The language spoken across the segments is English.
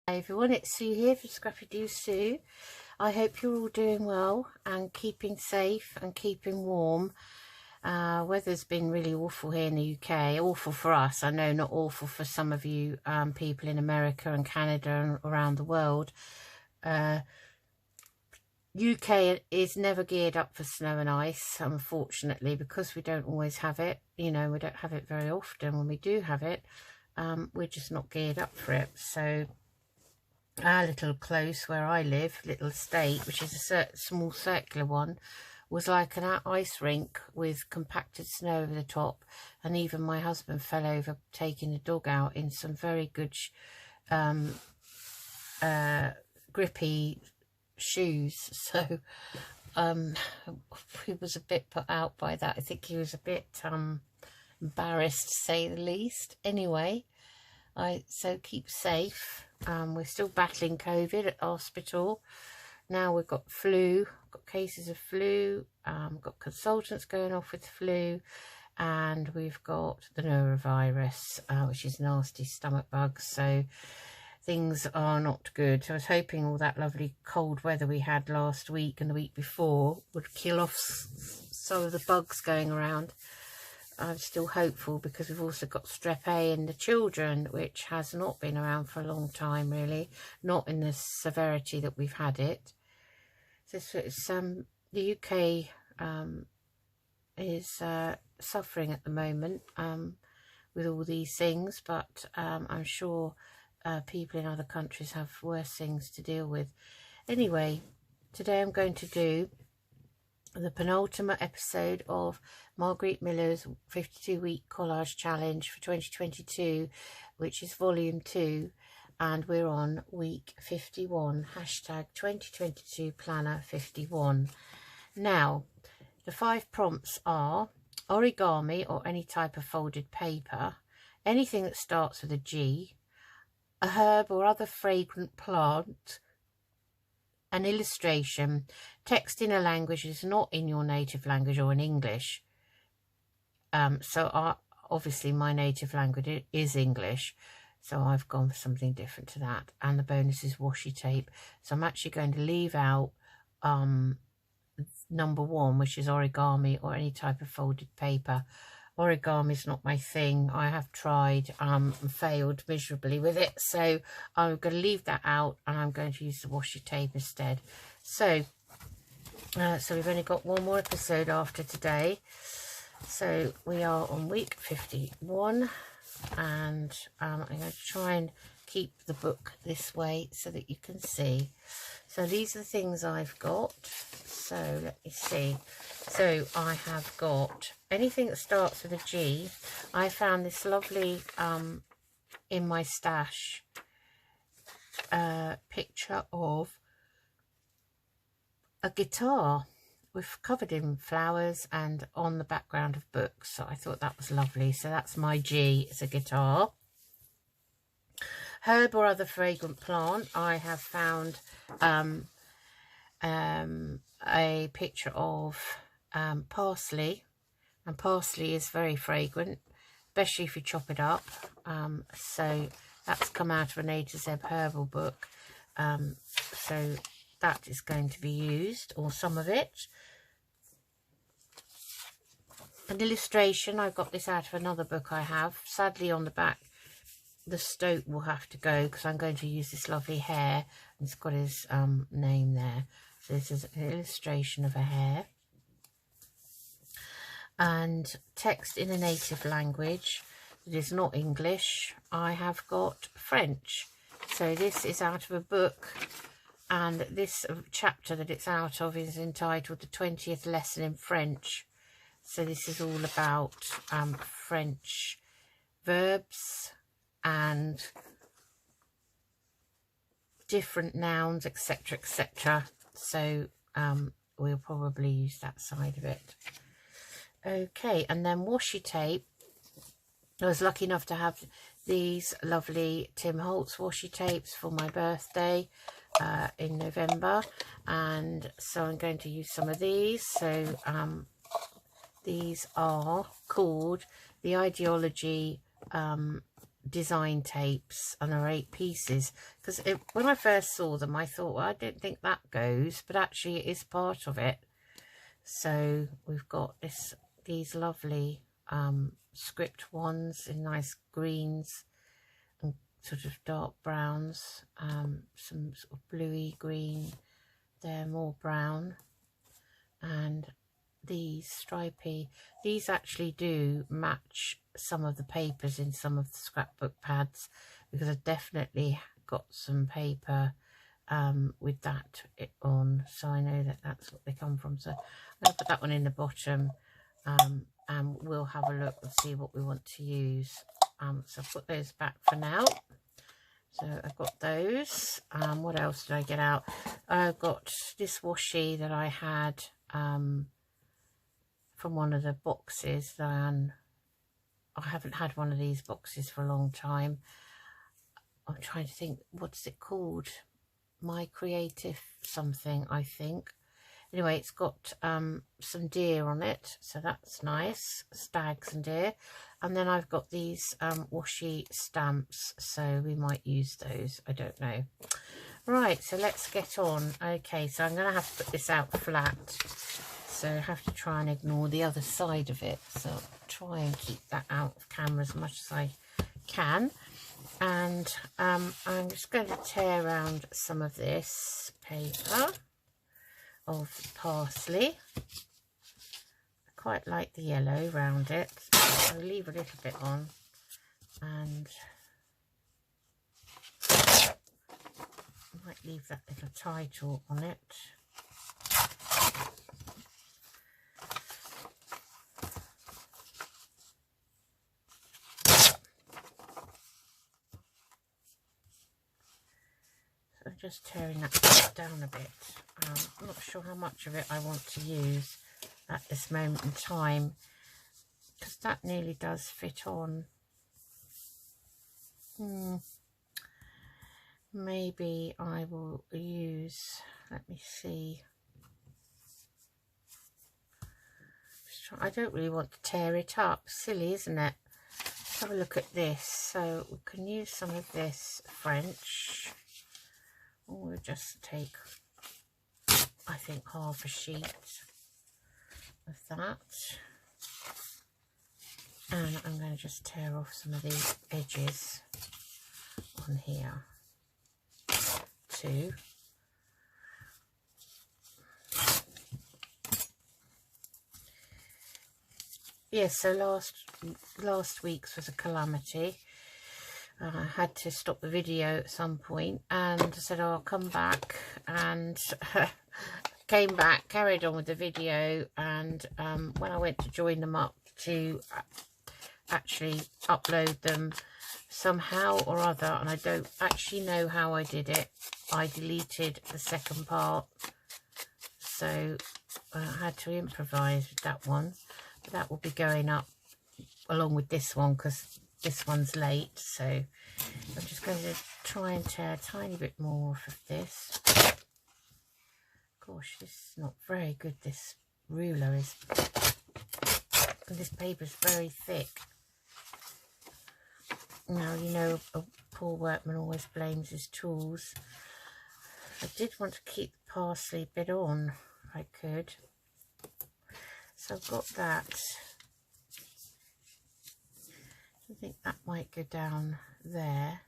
Hey everyone, it's Sue here from Scrappy Doo Sue. I hope you're all doing well and keeping safe and keeping warm. Weather's been really awful here in the UK. Awful for us. I know not awful for some of you people in America and Canada and around the world. UK is never geared up for snow and ice, unfortunately, because we don't always have it. You know, we don't have it very often. When we do have it, we're just not geared up for it. So our little close where I live, little estate, which is a small circular one, was like an ice rink with compacted snow over the top, and even my husband fell over taking the dog out in some very good grippy shoes. So he was a bit put out by that. I think he was a bit embarrassed, to say the least. Anyway, so keep safe. We're still battling COVID at hospital. Now we've got flu, got cases of flu, got consultants going off with flu, and we've got the norovirus, which is nasty stomach bugs. So things are not good. I was hoping all that lovely cold weather we had last week and the week before would kill off some of the bugs going around. I'm still hopeful, because we've also got strep A in the children, which has not been around for a long time, really, not in the severity that we've had it. So it's, the UK is suffering at the moment with all these things, but I'm sure people in other countries have worse things to deal with. Anyway, today I'm going to do the penultimate episode of Margarete Miller's 52-week collage challenge for 2022, which is volume 2, and we're on week 51, hashtag 2022 planner 51. Now, the 5 prompts are origami or any type of folded paper, anything that starts with a G, a herb or other fragrant plant, an illustration, text in a language that is not in your native language or in English. Obviously my native language is English, so I've gone for something different to that. And the bonus is washi tape. So I'm actually going to leave out number 1, which is origami or any type of folded paper. Origami is not my thing. I have tried and failed miserably with it, so I'm going to leave that out, and I'm going to use the washi tape instead. So we've only got one more episode after today, so we are on week 51, and I'm going to try and keep the book this way so that you can see. So these are the things I've got. So let me see. So I have got anything that starts with a G. I found this lovely in my stash picture of a guitar with covered in flowers and on the background of books. So I thought that was lovely. So that's my G. It's a guitar. Herb or other fragrant plant. I have found a picture of parsley, and parsley is very fragrant, especially if you chop it up. So that's come out of an A to Z herbal book, so that is going to be used, or some of it. An illustration, I got this out of another book I have. Sadly on the back the stoat will have to go, because I'm going to use this lovely hare, and it's got his name there. So this is an illustration of a hare. And text in a native language that is not English. I have got French. So this is out of a book, and this chapter that it's out of is entitled The 20th Lesson in French. So this is all about French verbs and different nouns, etc, etc. So we'll probably use that side of it. Okay, and then washi tape. I was lucky enough to have these lovely Tim Holtz washi tapes for my birthday in November, and so I'm going to use some of these. So these are called the Ideology design tapes, and there are 8 pieces, because when I first saw them I thought, well, I don't think that goes, but actually it is part of it. So we've got these lovely script ones in nice greens and sort of dark browns, some sort of bluey green, they're more brown, and these stripy, these actually do match some of the papers in some of the scrapbook pads, because I definitely got some paper with that on, so I know that that's what they come from. So I'm going to put that one in the bottom, and we'll have a look and see what we want to use. So I'll put those back for now. So I've got those. What else did I get out? I've got this washi that I had from one of the boxes. I haven't had one of these boxes for a long time. I'm trying to think, what's it called? My Creative something, I think. Anyway, it's got some deer on it, so that's nice, stags and deer. And then I've got these washi stamps, so we might use those, I don't know. Right, so let's get on. Okay, so I'm going to have to put this out flat, so I have to try and ignore the other side of it. So I'll try and keep that out of camera as much as I can. And I'm just going to tear around some of this paper of parsley. I quite like the yellow around it. I'll leave a little bit on, and I might leave that little title on it. So just tearing that down a bit. I'm not sure how much of it I want to use at this moment in time, because that nearly does fit on. Maybe I will use, let me see. I don't really want to tear it up. Silly, isn't it? Let's have a look at this. So we can use some of this French. Or we'll just take, I think, half a sheet of that. And I'm going to just tear off some of these edges on here too. Yes, so last week's was a calamity. I had to stop the video at some point, and I said, oh, I'll come back, and came back, carried on with the video, and when I went to join them up to actually upload them, somehow or other, and I don't actually know how I did it, I deleted the second part, so I had to improvise with that one. But that will be going up along with this one, because this one's late. So I'm just going to try and tear a tiny bit more off of this. Gosh, this is not very good, this ruler is, and this paper is very thick. Now, you know, a poor workman always blames his tools. I did want to keep the parsley bit on, if I could. So I've got that. I think that might go down there.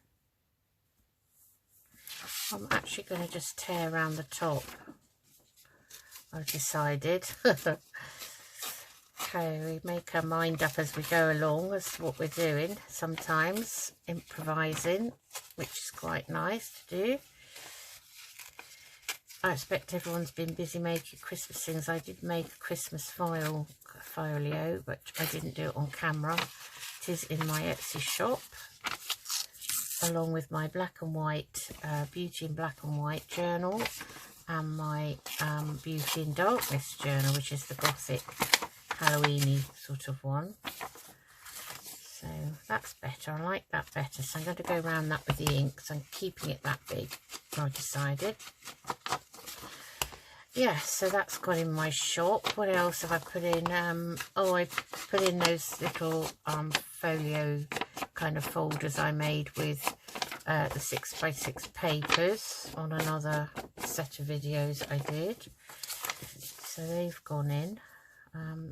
I'm actually going to just tear around the top, I've decided. Okay, we make our mind up as we go along. That's what we're doing sometimes, improvising, which is quite nice to do. I expect everyone's been busy making Christmas things. I did make a Christmas folio, but I didn't do it on camera. It is in my Etsy shop, along with my black and white, Beauty in Black and White journal, and my Beauty in Darkness journal, which is the gothic Halloween-y sort of one. So that's better. I like that better. So I'm going to go around that with the ink. So I'm keeping it that big, I decided. Yeah, so that's gone in my shop. What else have I put in? Oh, I put in those little folio kind of folders I made with the 6x6 papers on another set of videos I did. So they've gone in.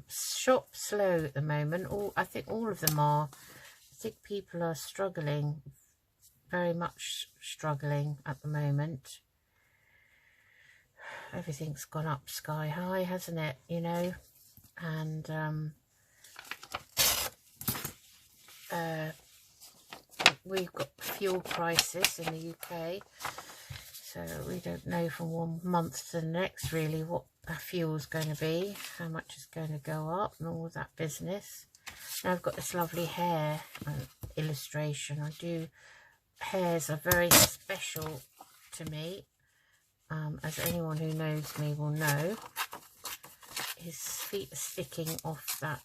Shop slow at the moment. I think all of them are. I think people are struggling, very much struggling at the moment. Everything's gone up sky high, hasn't it? You know, and we've got fuel prices in the UK, so we don't know from one month to the next really what our fuel's going to be, how much is going to go up and all that business. Now I've got this lovely hair illustration. Hairs are very special to me, as anyone who knows me will know. His feet are sticking off that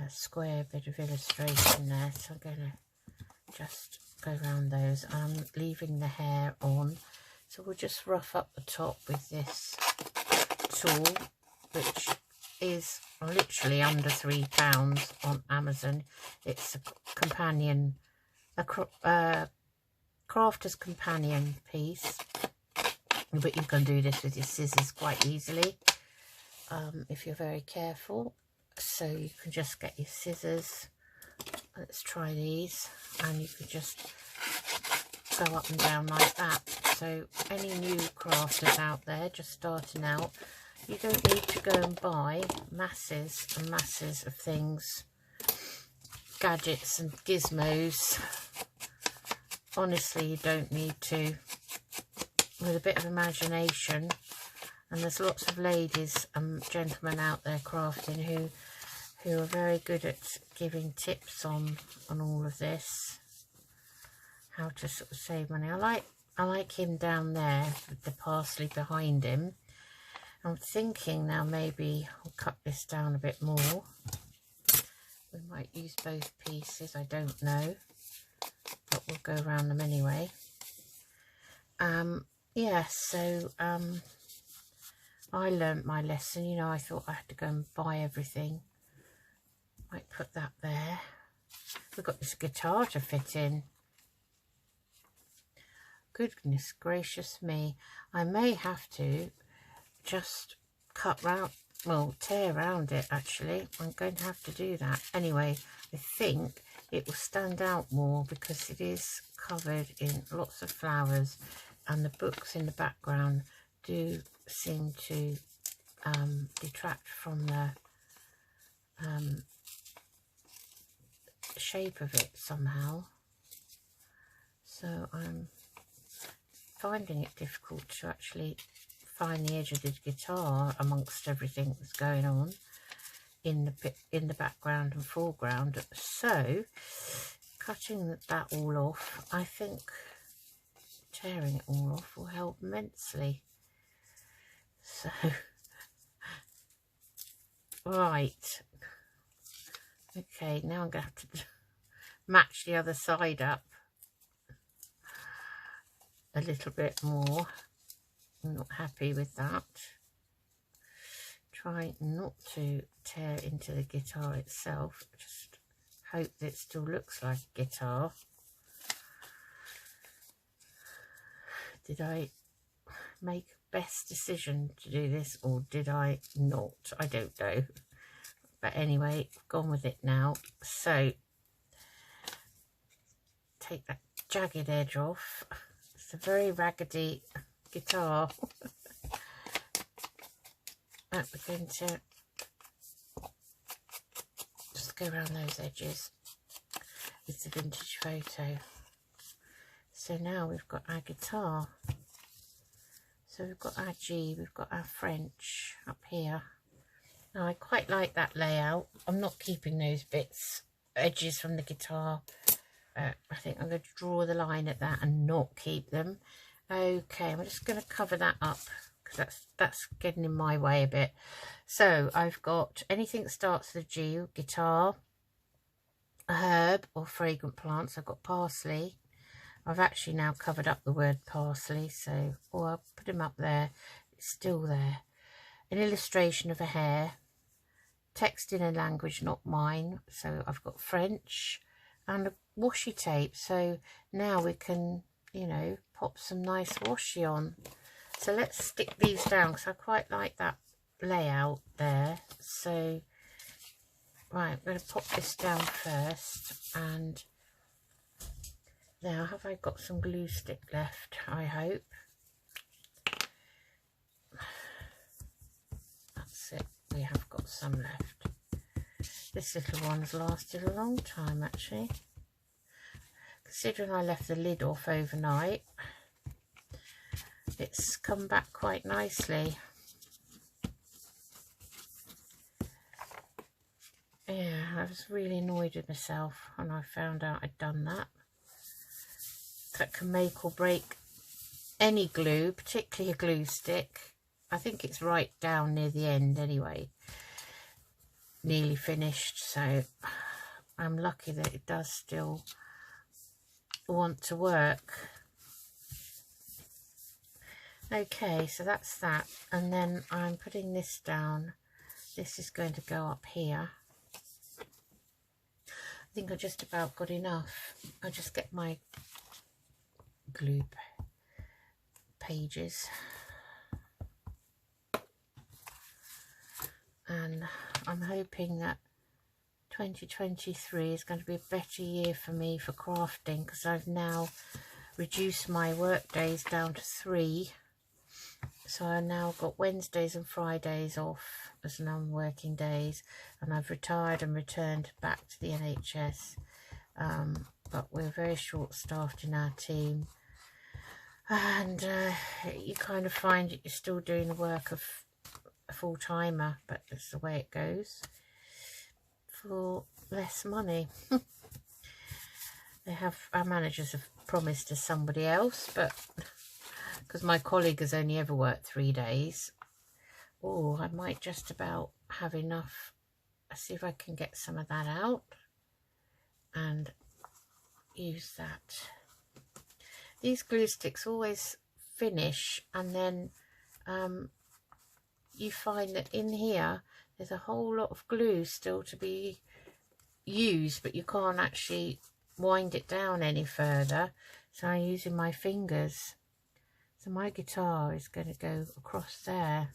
square bit of illustration there, so I'm going to just go around those. I'm leaving the hair on, so we'll just rough up the top with this tool, which is literally under £3 on Amazon. It's a companion, crafter's companion piece, but you can do this with your scissors quite easily if you're very careful. So you can just get your scissors. Let's try these, and you can just go up and down like that. So any new crafters out there just starting out, you don't need to go and buy masses and masses of things, gadgets and gizmos. Honestly, you don't need to. With a bit of imagination, and there's lots of ladies and gentlemen out there crafting who are very good at giving tips on all of this, how to sort of save money. I like him down there with the parsley behind him. I'm thinking now maybe I'll cut this down a bit more. We might use both pieces, I don't know, but we'll go around them anyway. Yeah, so I learnt my lesson. You know, I thought I had to go and buy everything. Might put that there. We've got this guitar to fit in. Goodness gracious me. I may have to just cut round, well, tear around it actually. I'm going to have to do that. Anyway, I think it will stand out more because it is covered in lots of flowers, and the books in the background do seem to detract from the shape of it somehow. So I'm finding it difficult to actually find the edge of the guitar amongst everything that's going on in the background and foreground. So cutting that all off, I think tearing it all off will help immensely. So right, okay, now I'm going to have to match the other side up a little bit more. I'm not happy with that. Try not to tear into the guitar itself. Just hope that it still looks like a guitar. Did I make best decision to do this, or did I not? I don't know. But anyway, I've gone with it now. So take that jagged edge off. It's a very raggedy guitar. Right, we're going to just go around those edges. It's a vintage photo. So now we've got our guitar. So we've got our G, we've got our French up here. Now I quite like that layout. I'm not keeping those edges from the guitar. I think I'm going to draw the line at that and not keep them. Okay, I'm just going to cover that up because that's getting in my way a bit. So I've got anything that starts with a G, guitar, a herb or fragrant plants. I've got parsley. I've actually now covered up the word parsley, so I'll put him up there. It's still there. An illustration of a hare, text in a language not mine, so I've got French and a washi tape, so now we can, you know, pop some nice washi on. So let's stick these down because I quite like that layout there. So right, I'm going to pop this down first, and now have I got some glue stick left? I hope. That's it, we have got some left. This little one's lasted a long time actually, considering I left the lid off overnight. It's come back quite nicely. Yeah, I was really annoyed with myself when I found out I'd done that. That can make or break any glue, particularly a glue stick. I think it's right down near the end anyway. Nearly finished, so I'm lucky that it does still want to work. Okay, so that's that, and then I'm putting this down. This is going to go up here. I think I just about got enough. I'll just get my glue pages, and I'm hoping that 2023 is going to be a better year for me for crafting, because I've now reduced my work days down to 3. So I've now got Wednesdays and Fridays off as non-working days, and I've retired and returned back to the NHS. But we're very short-staffed in our team, and you kind of find that you're still doing the work of a full-timer, but it's the way it goes, for less money. Our managers have promised us somebody else, but because my colleague has only ever worked 3 days, oh, I might just about have enough. I'll see if I can get some of that out and use that. These glue sticks always finish, and then you find that in here there's a whole lot of glue still to be used, but you can't actually wind it down any further, so I'm using my fingers. So my guitar is going to go across there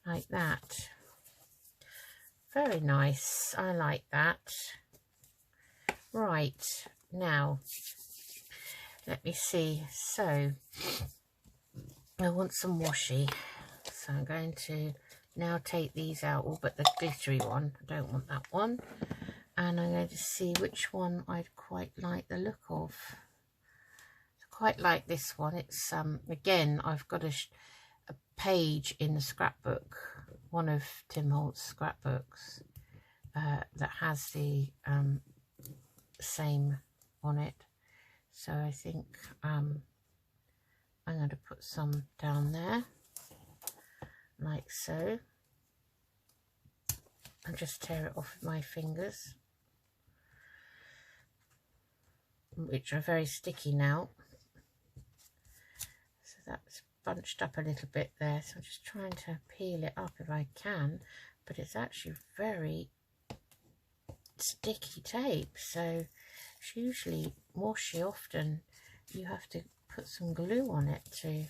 like that. Very nice, I like that. Right, now let me see. So I want some washi, so I'm going to now take these out, all but the glittery one. I don't want that one. And I'm going to see which one I'd quite like the look of. I quite like this one. It's again, I've got a page in the scrapbook, one of Tim Holt's scrapbooks, that has the same on it. So I think I'm going to put some down there, like so, and just tear it off with my fingers, which are very sticky now. So that's bunched up a little bit there, so I'm just trying to peel it up if I can, but it's actually very sticky tape, so it's usually washi. Often you have to put some glue on it to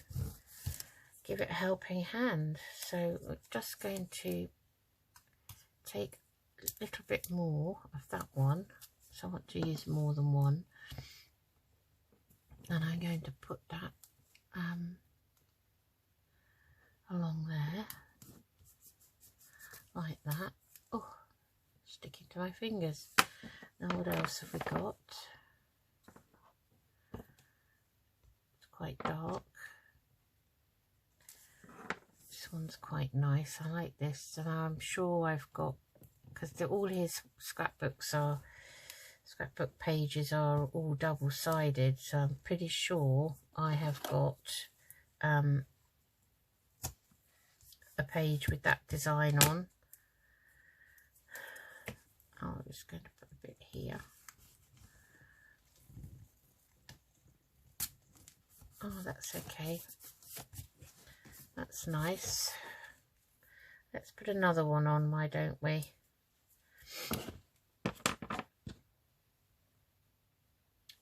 give it a helping hand. So we're just going to take a little bit more of that one, so I want to use more than one, and I'm going to put that along there like that. Oh, sticking to my fingers. Now what else have we got? It's quite dark. This one's quite nice. I like this, and I'm sure I've got, because all his scrapbook pages are all double-sided, so I'm pretty sure I have got a page with that design on. I'm just going to put a bit here. Oh, that's okay. That's nice. Let's put another one on, why don't we?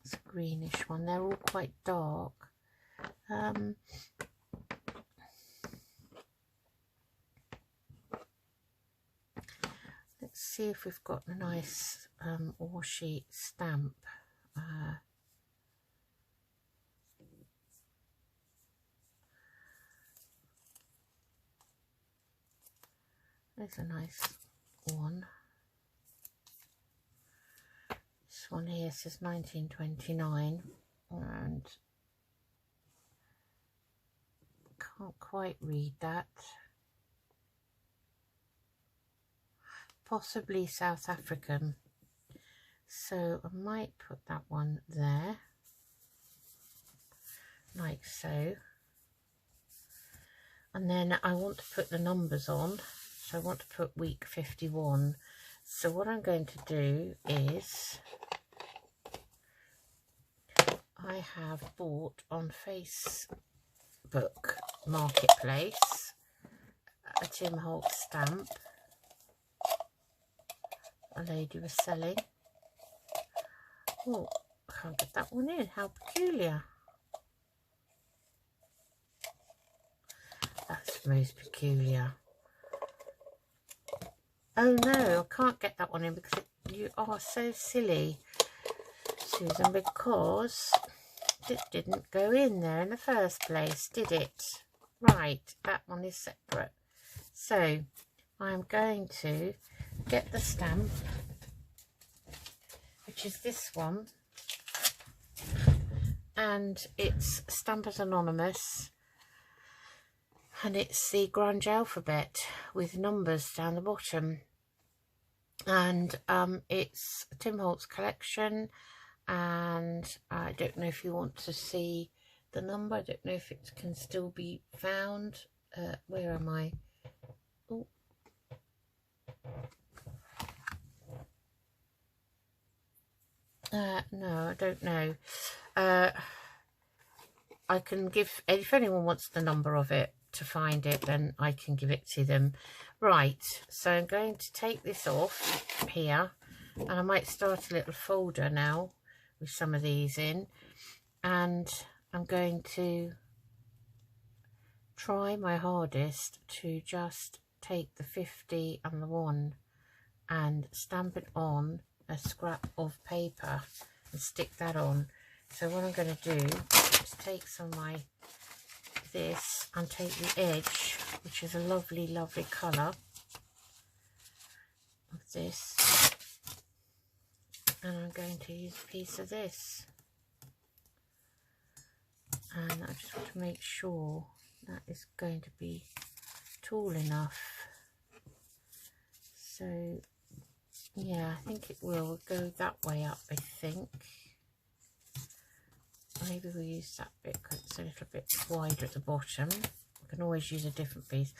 It's a greenish one. They're all quite dark. Let's see if we've got a nice washi stamp. There's a nice one. This one here says 1929 and can't quite read that. Possibly South African, so I might put that one there like so, and then I want to put the numbers on, so I want to put week 51. So what I'm going to do is I have bought on Facebook Marketplace a Tim Holtz stamp a lady was selling. Oh, I can't get that one in. How peculiar. That's most peculiar. Oh no, I can't get that one in because you are so silly, Susan, because it didn't go in there in the first place, did it? Right, that one is separate. So I'm going to get the stamp, which is this one, and it's Stampers Anonymous, and it's the grunge alphabet with numbers down the bottom, and it's a Tim Holtz collection, and I don't know if you want to see the number. I don't know if it can still be found. Where am I? Oh. No, I don't know. I can give, if anyone wants the number of it to find it, then I can give it to them. Right, so I'm going to take this off here, and I might start a little folder now with some of these in, and I'm going to try my hardest to just take the 50 and the 1 and stamp it on a scrap of paper and stick that on. So what I'm going to do is take some of my this and take the edge, which is a lovely colour of this, and I'm going to use a piece of this, and I just want to make sure that is going to be tall enough. So yeah, I think it will go that way up, I think. Maybe we'll use that bit because it's a little bit wider at the bottom. We can always use a different piece.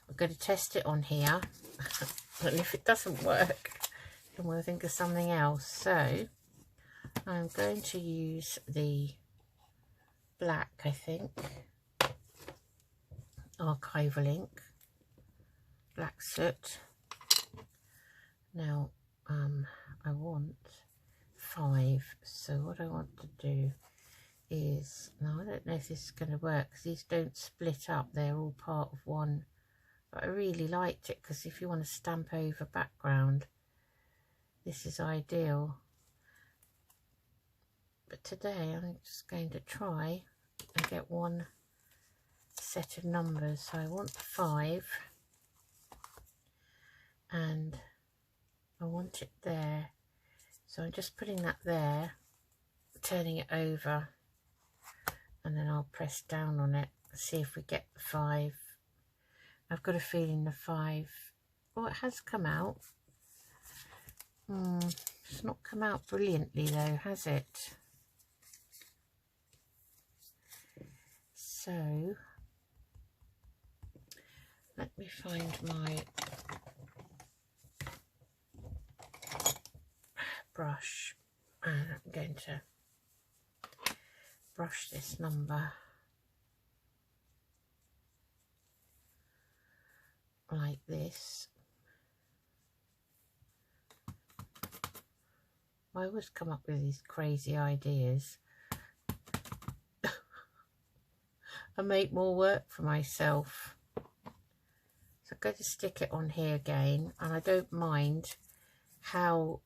I'm going to test it on here, and if it doesn't work, then we'll think of something else. So I'm going to use the black, I think, archival ink, black soot. Now I want 5, so what I want to do is, now I don't know if this is going to work because these don't split up, they're all part of one, but I really liked it because if you want to stamp over background, this is ideal. But today I'm just going to try and get one set of numbers. So I want 5, and I want it there, so I'm just putting that there, turning it over, and then I'll press down on it and see if we get the 5. I've got a feeling the 5, oh, it has come out. It's not come out brilliantly though, has it? So let me find my brush, and I'm going to brush this number like this. I always come up with these crazy ideas. I make more work for myself. So I'm going to stick it on here again, and I don't mind how,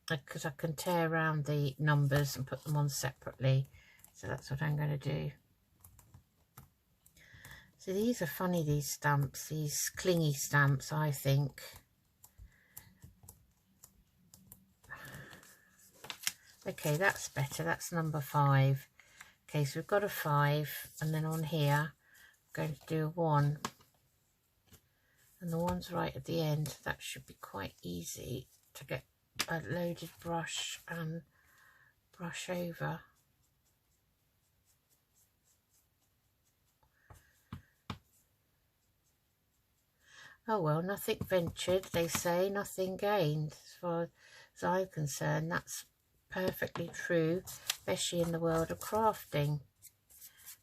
because I can tear around the numbers and put them on separately. So that's what I'm going to do. So these are funny, these stamps, these clingy stamps, I think. Okay, that's better. That's number 5. Okay, so we've got a 5, and then on here, I'm going to do a 1. And the 1's right at the end. That should be quite easy to get a loaded brush and brush over. Oh well, nothing ventured, they say, nothing gained. As far as I'm concerned, that's perfectly true, especially in the world of crafting.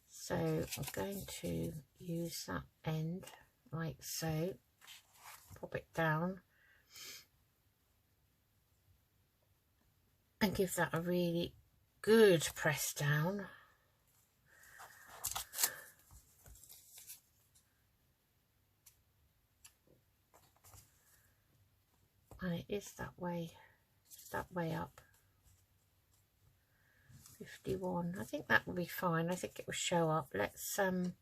So I'm going to use that end like so, pop it down, and give that a really good press down. And it is that way, up. 51. I think that will be fine. I think it will show up. Let's oh,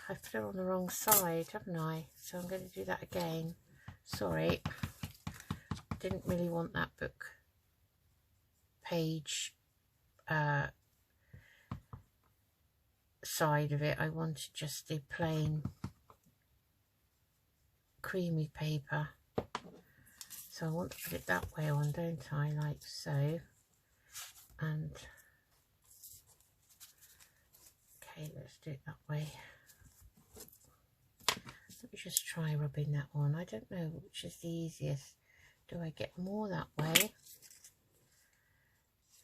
I put it on the wrong side, haven't I? So I'm going to do that again. Sorry, didn't really want that book page side of it. I wanted just the plain creamy paper. So I want to put it that way on, don't I? Like so. And okay, let's do it that way. Let me just try rubbing that on. I don't know which is the easiest. Do I get more that way?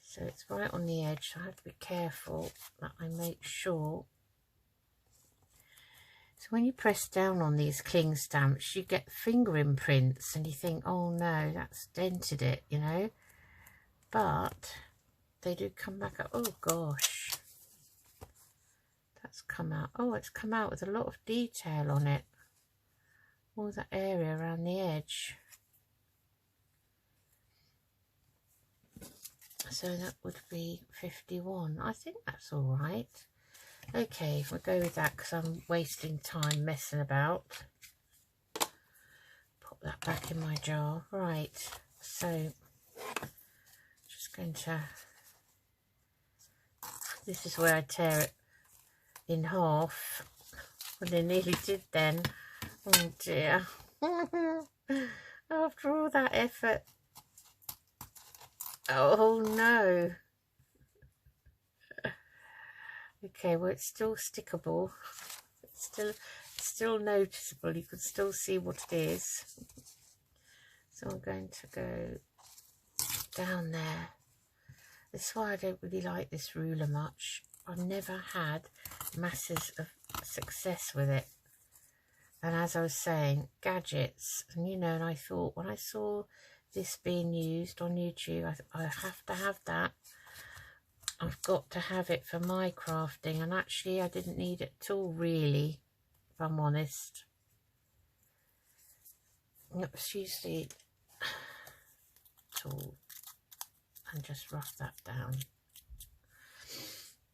So it's right on the edge, so I have to be careful that I make sure. So when you press down on these cling stamps, you get finger imprints and you think, oh no, that's dented it, you know. But they do come back up. Oh gosh, that's come out. Oh, it's come out with a lot of detail on it. All that area around the edge. So that would be 51. I think that's all right. Okay, we'll go with that because I'm wasting time messing about. Pop that back in my jar. Right, so just going to, this is where I tear it in half. Well, I nearly did then. Oh dear. After all that effort. Oh no. Okay, well it's still stickable. It's still noticeable. You can still see what it is. So I'm going to go down there. That's why I don't really like this ruler much. I've never had masses of success with it. And as I was saying, gadgets, and you know, and I thought when I saw this being used on YouTube, I have to have that. I've got to have it for my crafting, and actually I didn't need it at all, really, if I'm honest. Let's use the tool and just rough that down.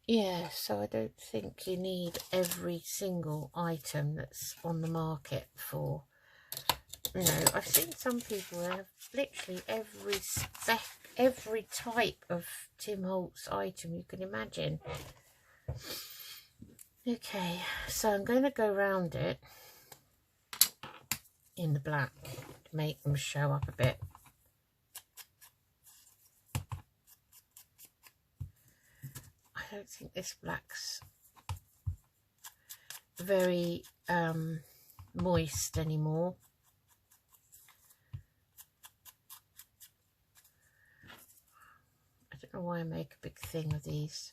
Yeah, so I don't think you need every single item that's on the market for, you know, I've seen some people that have literally every spec, every type of Tim Holtz item you can imagine. Okay, so I'm going to go around it in the black to make them show up a bit. I don't think this black's very moist anymore. I don't know why I make a big thing of these.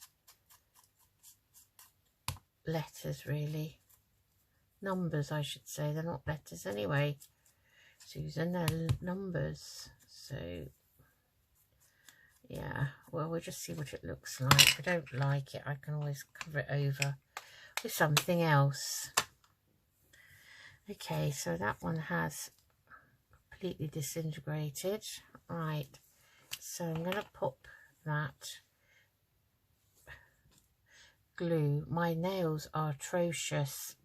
letters really. Numbers, I should say. They're not letters anyway, Susan, they're numbers. So yeah, well, we'll just see what it looks like. If I don't like it, I can always cover it over with something else. Okay, so that one has completely disintegrated. Right, so I'm going to pop that glue. My nails are atrocious.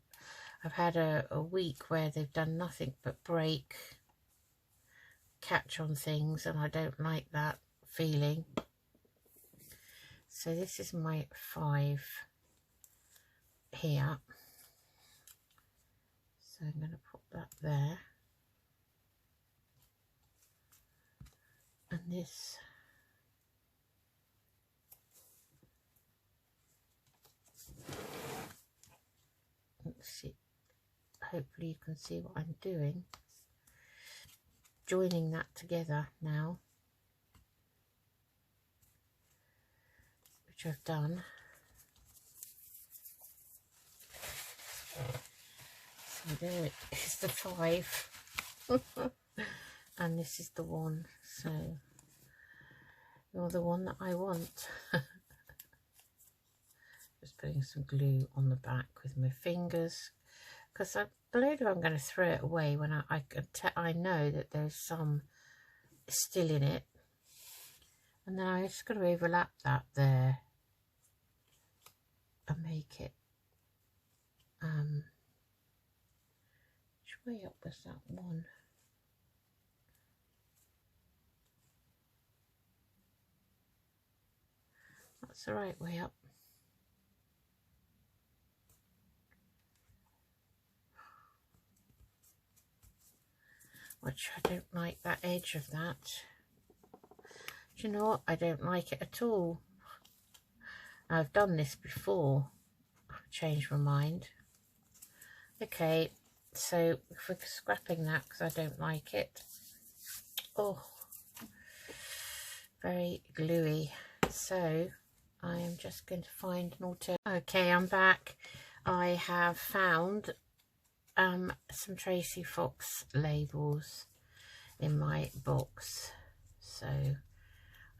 I've had a week where they've done nothing but break, catch on things, and I don't like that feeling. So this is my 5 here. So I'm going to put that there. And this let's see, hopefully you can see what I'm doing, joining that together now, which I've done. So there it is, the 5 and this is the 1, so you're the one that I want. Just putting some glue on the back with my fingers, because I believe I'm going to throw it away when I know that there's some still in it, and then I'm just going to overlap that there and make it which way up was that one? That's the right way up. Which I don't like that edge of that. Do you know what? I don't like it at all. I've done this before. I've changed my mind. Okay, so if we're scrapping that because I don't like it. Oh, very gluey. So I am just going to find an alternative. Okay, I'm back. I have found some Tracy Fox labels in my box, so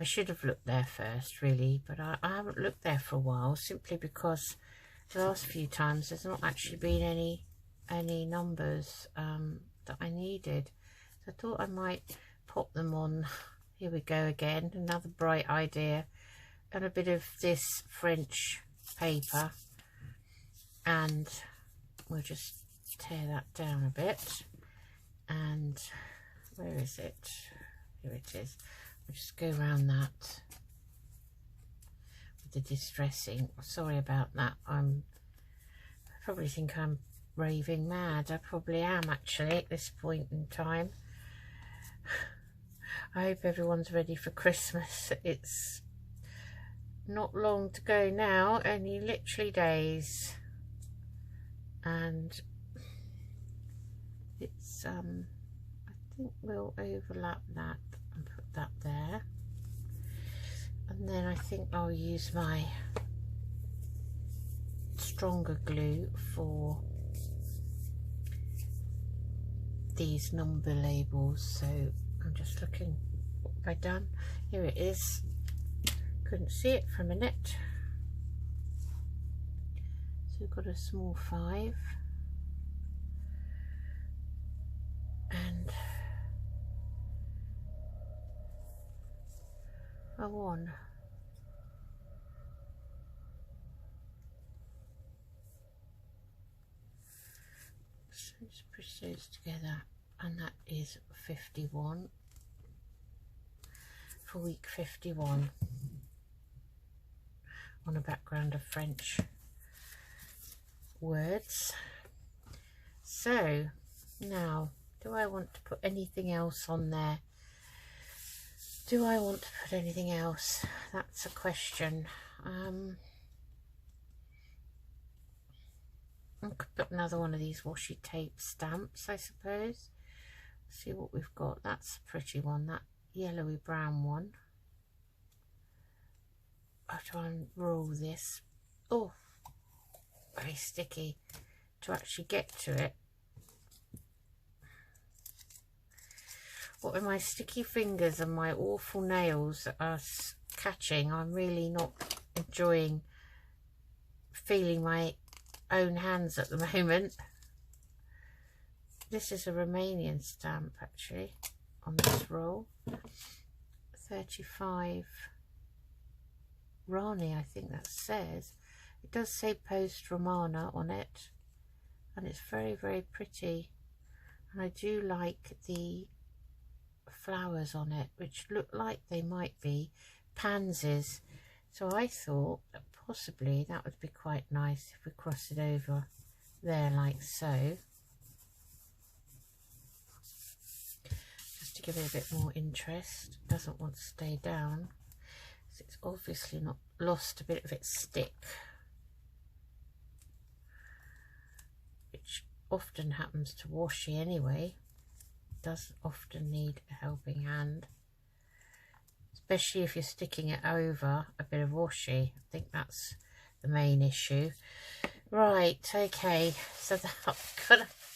I should have looked there first really, but I haven't looked there for a while, simply because the last few times there's not actually been any numbers that I needed, so I thought I might pop them on. Here we go again, another bright idea, and a bit of this French paper, and we'll just tear that down a bit. And where is it? Here it is. I'll just go around that with the distressing. Sorry about that. I probably think I'm raving mad. I probably am actually at this point in time. I hope everyone's ready for Christmas. It's not long to go now, only literally days, and it's I think we'll overlap that and put that there, and then I think I'll use my stronger glue for these number labels. So I'm just looking, what have I done? Here it is. Couldn't see it for a minute. So we've got a small 5 and a 1. So just push those together, and that is 51 for week 51 on a background of French words. So now, do I want to put anything else on there? Do I want to put anything else? That's a question. I could put another one of these washi tape stamps, I suppose. Let's see what we've got. That's a pretty one, that yellowy brown one. I'll try and roll this. Oh, very sticky to actually get to it. What with my sticky fingers and my awful nails that are catching, I'm really not enjoying feeling my own hands at the moment. This is a Romanian stamp actually on this roll. 35 Rani, I think that says. It does say Post Romana on it, and it's very, very pretty. And I do like the flowers on it, which look like they might be pansies. So I thought that possibly that would be quite nice if we cross it over there like so. Just to give it a bit more interest. It doesn't want to stay down. So it's obviously not lost a bit of its stick, which often happens to washi anyway. Does often need a helping hand, especially if you're sticking it over a bit of washi. I think that's the main issue. Right, okay, so I'm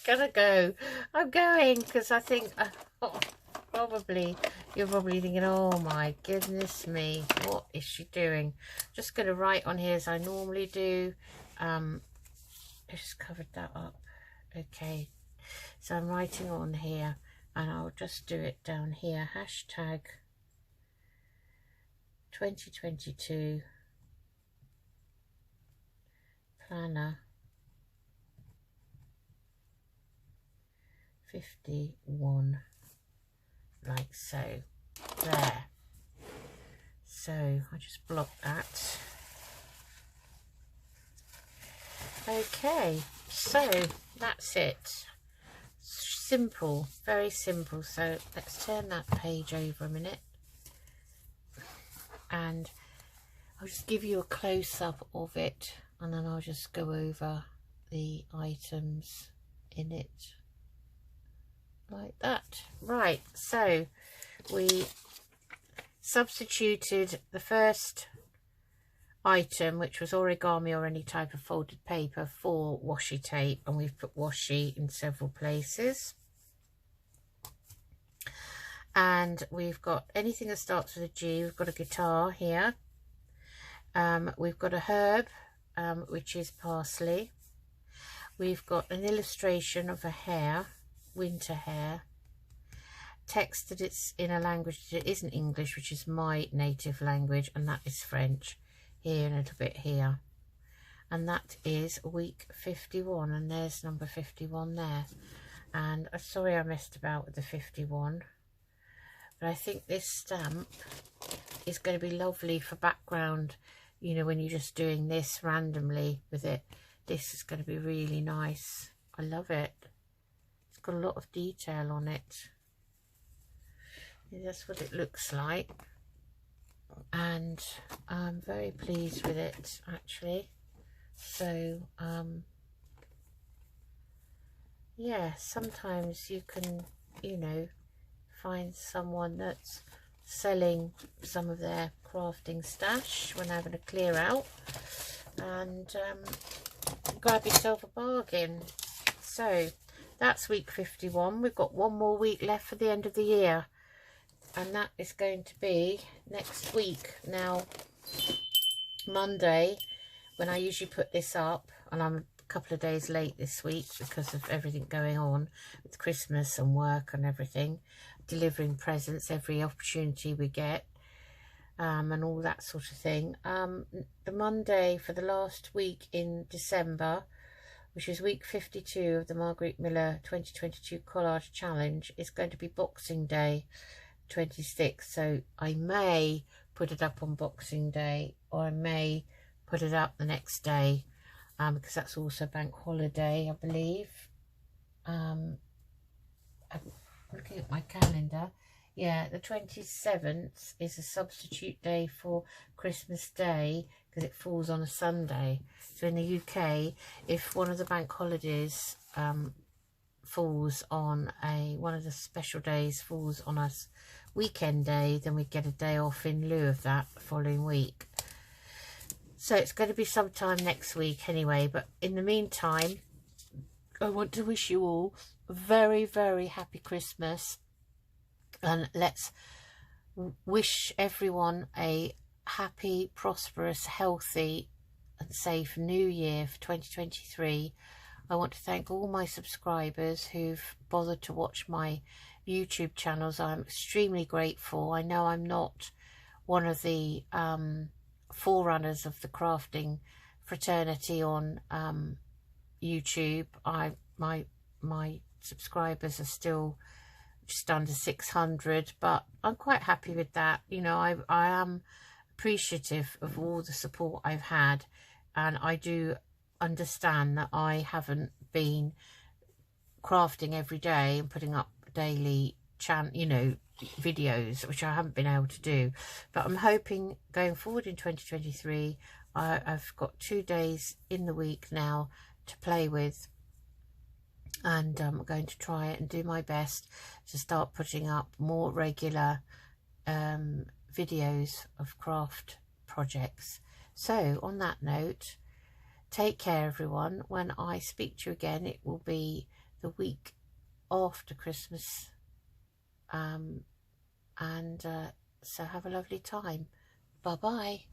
gonna go. I'm going because I think you're probably thinking, oh my goodness me, what is she doing? Just gonna write on here as I normally do. I just covered that up. Okay, so I'm writing on here. And I'll just do it down here. Hashtag 2022 planner 51, like so. There. So I just block that. Okay, so that's it. Simple, very simple. So let's turn that page over a minute and I'll just give you a close-up of it, and then I'll just go over the items in it like that. Right, so we substituted the first item, which was origami or any type of folded paper, for washi tape, and we've put washi in several places. And we've got anything that starts with a G. We've got a guitar here, we've got a herb, which is parsley. We've got an illustration of a hare, winter hare, text that it's in a language that isn't English, which is my native language, and that is French. Here and a little bit here, and that is week 51, and there's number 51 there. And I'm sorry I messed about with the 51, but I think this stamp is going to be lovely for background, you know, when you're just doing this randomly with it. This is going to be really nice. I love it. It's got a lot of detail on it. That's what it looks like. And I'm very pleased with it actually. So yeah, sometimes you can, you know, find someone that's selling some of their crafting stash when having a clear out, and grab yourself a bargain. So that's week 51. We've got one more week left for the end of the year, and that is going to be next week. Now, Monday, when I usually put this up, and I'm a couple of days late this week because of everything going on with Christmas and work and everything, delivering presents every opportunity we get, and all that sort of thing. The Monday for the last week in December, which is week 52 of the Margarete Miller 2022 Collage Challenge, is going to be Boxing Day 26. So I may put it up on Boxing Day, or I may put it up the next day, because that's also bank holiday, I believe. I'm looking at my calendar. Yeah, the 27th is a substitute day for Christmas Day because it falls on a Sunday. So in the UK, if one of the bank holidays falls on one of the special days falls on a weekend day, then we get a day off in lieu of that the following week. So it's going to be sometime next week anyway, but in the meantime, I want to wish you all a very, very happy Christmas, and let's wish everyone a happy, prosperous, healthy and safe new year for 2023. I want to thank all my subscribers who've bothered to watch my YouTube channels. I'm extremely grateful. I know I'm not one of the forerunners of the crafting fraternity on YouTube. My subscribers are still just under 600, but I'm quite happy with that. You know, I am appreciative of all the support I've had, and I do understand that I haven't been crafting every day and putting up daily videos, which I haven't been able to do, but I'm hoping going forward in 2023 I've got 2 days in the week now to play with, and I'm going to try and do my best to start putting up more regular videos of craft projects. So on that note, take care everyone. When I speak to you again, it will be the week after Christmas, so have a lovely time. Bye bye.